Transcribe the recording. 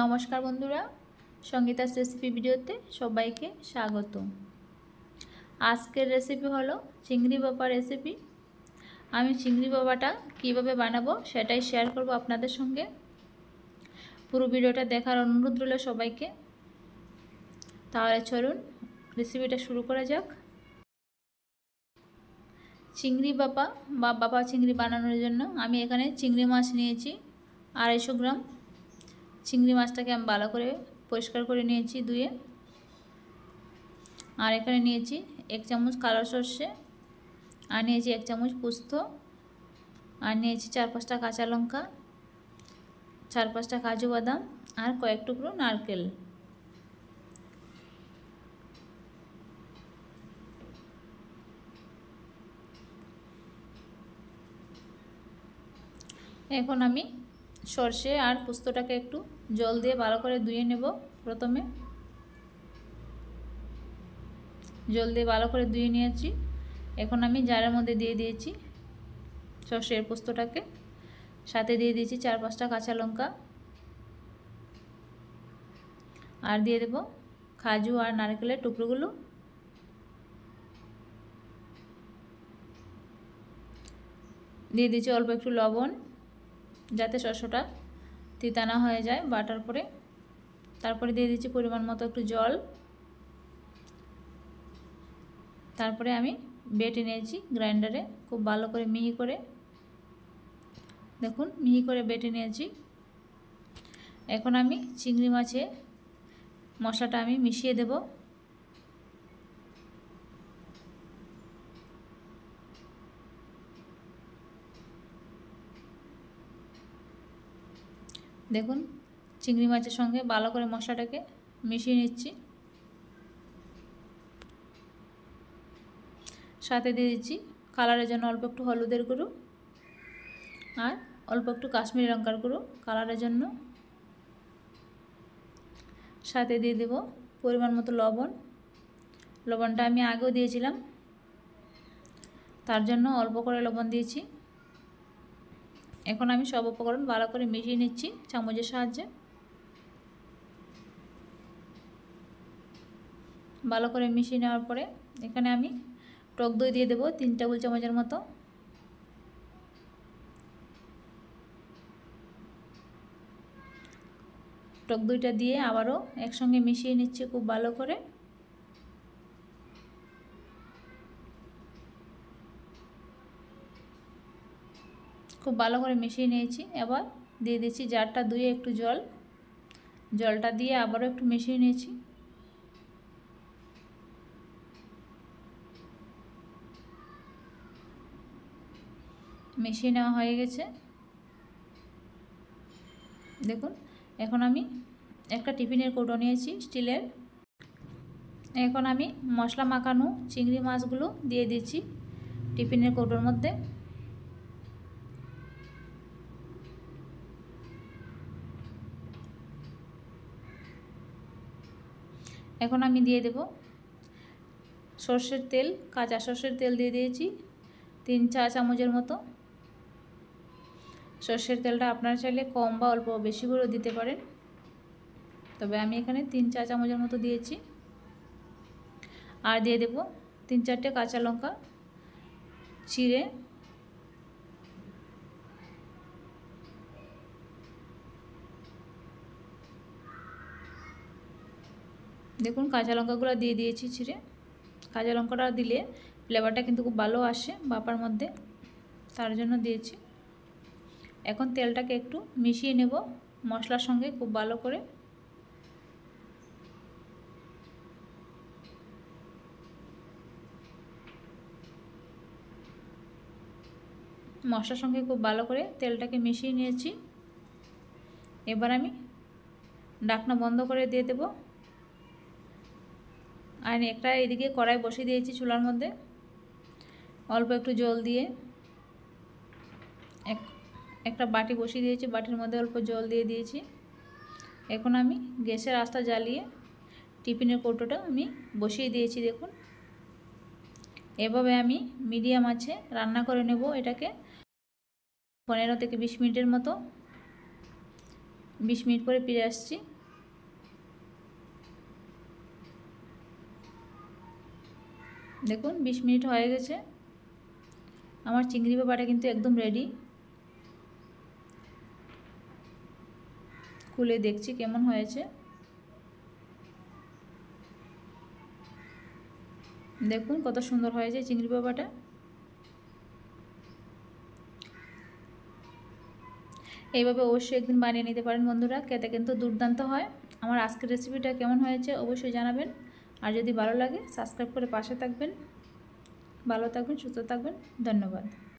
নমস্কার বন্ধুরা, সঙ্গীতাস রেসিপি ভিডিওতে সবাইকে স্বাগত। আজকের রেসিপি হলো চিংড়ি বাবা রেসিপি। আমি চিংড়ি বাবাটা কীভাবে বানাবো সেটাই শেয়ার করব আপনাদের সঙ্গে। পুরো ভিডিওটা দেখার অনুরোধ রইল সবাইকে। তাহলে চলুন রেসিপিটা শুরু করা যাক। চিংড়ি বাবা বা বাবা চিংড়ি বানানোর জন্য আমি এখানে চিংড়ি মাছ নিয়েছি 250 গ্রাম। চিংড়ি মাছটাকে আমি ভালো করে পরিষ্কার করে নিয়েছি ধুয়ে। আর এখানে নিয়েছি 1 চামচ কালো সর্ষে, আর নিয়েছি 1 চামচ পোস্ত, আর নিয়েছি 4-5টা কাঁচা লঙ্কা, 4-5টা কাজু বাদাম, আর কয়েক টুকরো নারকেল। এখন আমি সর্ষে আর পোস্তটাকে একটু জল দিয়ে ভালো করে ধুয়ে নেব। প্রথমে জল দিয়ে ভালো করে ধুয়ে নিয়েছি। এখন আমি জারের মধ্যে দিয়ে দিয়েছি সর্ষের পোস্তটাকে, সাথে দিয়ে দিয়েছি 4-5টা কাঁচা লঙ্কা, আর দিয়ে দেব কাজু আর নারকেলের টুকরোগুলো। দিয়ে দিয়েছি অল্প একটু লবণ, যাতে শস্যটা তিতা না হয়ে যায় বাটার পরে। তারপরে দিয়ে দিচ্ছি পরিমাণ মতো একটু জল। তারপরে আমি বেটে নিয়েছি গ্রাইন্ডারে, খুব ভালো করে মিহি করে, দেখুন মিহি করে বেটে নিয়েছি। এখন আমি চিংড়ি মাছে মশলাটা আমি মিশিয়ে দেব। দেখুন চিংড়ি মাছের সঙ্গে ভালো করে মশলাটাকে মিশিয়ে নিচ্ছি। সাথে দিয়ে দিচ্ছি কালারের জন্য অল্প একটু হলুদের গুঁড়ো, আর অল্প একটু কাশ্মীরি লঙ্কার গুঁড়ো কালারের জন্য। সাথে দিয়ে দেব পরিমাণ মতো লবণ। লবণটা আমি আগেও দিয়েছিলাম, তার জন্য অল্প করে লবণ দিয়েছি। এখন আমি সব উপকরণ ভালো করে মিশিয়ে নিচ্ছি চামচের সাহায্যে। ভালো করে মিশিয়ে নেওয়ার পরে এখানে আমি টক দই দিয়ে দেবো 3 টেবিল চামচের মতো। টক দইটা দিয়ে আবারও একসঙ্গে মিশিয়ে নিচ্ছি খুব ভালো করে। খুব ভালো করে মিশিয়ে নিয়েছি। এবার দিয়ে দিচ্ছি জারটা ধুয়ে একটু জলটা দিয়ে আবারও একটু মিশিয়ে নিয়েছি। মিশিয়ে নেওয়া হয়ে গেছে। দেখুন এখন আমি একটা টিফিনের কৌটো নিয়েছি স্টিলের। এখন আমি মশলা মাখানো চিংড়ি মাছগুলো দিয়ে দিচ্ছি টিফিনের কৌটোর মধ্যে। এখন আমি দিয়ে দেব সর্ষের তেল, কাঁচা সর্ষের তেল দিয়ে দিয়েছি 3 চা চামচের মতো। সর্ষের তেলটা আপনারা চাইলে কম বা অল্প বেশি করেও দিতে পারেন, তবে আমি এখানে 3 চা চামচের মতো দিয়েছি। আর দিয়ে দেব 3-4টে কাঁচা লঙ্কা চিড়ে। দেখুন কাঁচা লঙ্কাগুলো দিয়ে দিয়েছি ছিঁড়ে। কাঁচা লঙ্কাটা দিলে ফ্লেভারটা কিন্তু খুব ভালো আসে বাপার মধ্যে, তার জন্য দিয়েছি। এখন তেলটাকে একটু মিশিয়ে নেব মশলার সঙ্গে খুব ভালো করে। মশলার সঙ্গে খুব ভালো করে তেলটাকে মিশিয়ে নিয়েছি। এবার আমি ঢাকনা বন্ধ করে দিয়ে দেব। আর একটা এদিকে কড়াই বসিয়ে দিয়েছি চুলার মধ্যে, অল্প একটু জল দিয়ে একটা বাটি বসিয়ে দিয়েছি, বাটির মধ্যে অল্প জল দিয়ে দিয়েছি। এখন আমি গ্যাসের আঁচটা জ্বালিয়ে টিফিনের কৌটোটা আমি বসিয়ে দিয়েছি। দেখুন এভাবে আমি মিডিয়াম আঁচে রান্না করে নেব এটাকে 15 থেকে 20 মিনিটের মতো। 20 মিনিট পরে ফিরে আসছি। দেখুন 20 মিনিট হয়ে গেছে, আমার চিংড়ি ভাপাটা কিন্তু একদম রেডি। খুলে দেখছি কেমন হয়েছে। দেখুন কত সুন্দর হয়েছে চিংড়ি ভাপাটা। এইভাবে অবশ্যই একদিন বানিয়ে নিতে পারেন বন্ধুরা, খেতে কিন্তু দুর্দান্ত হয়। আমার আজকের রেসিপিটা কেমন হয়েছে অবশ্যই জানাবেন, আর যদি ভালো লাগে সাবস্ক্রাইব করে পাশে থাকবেন। ভালো থাকবেন, সুস্থ থাকবেন, ধন্যবাদ।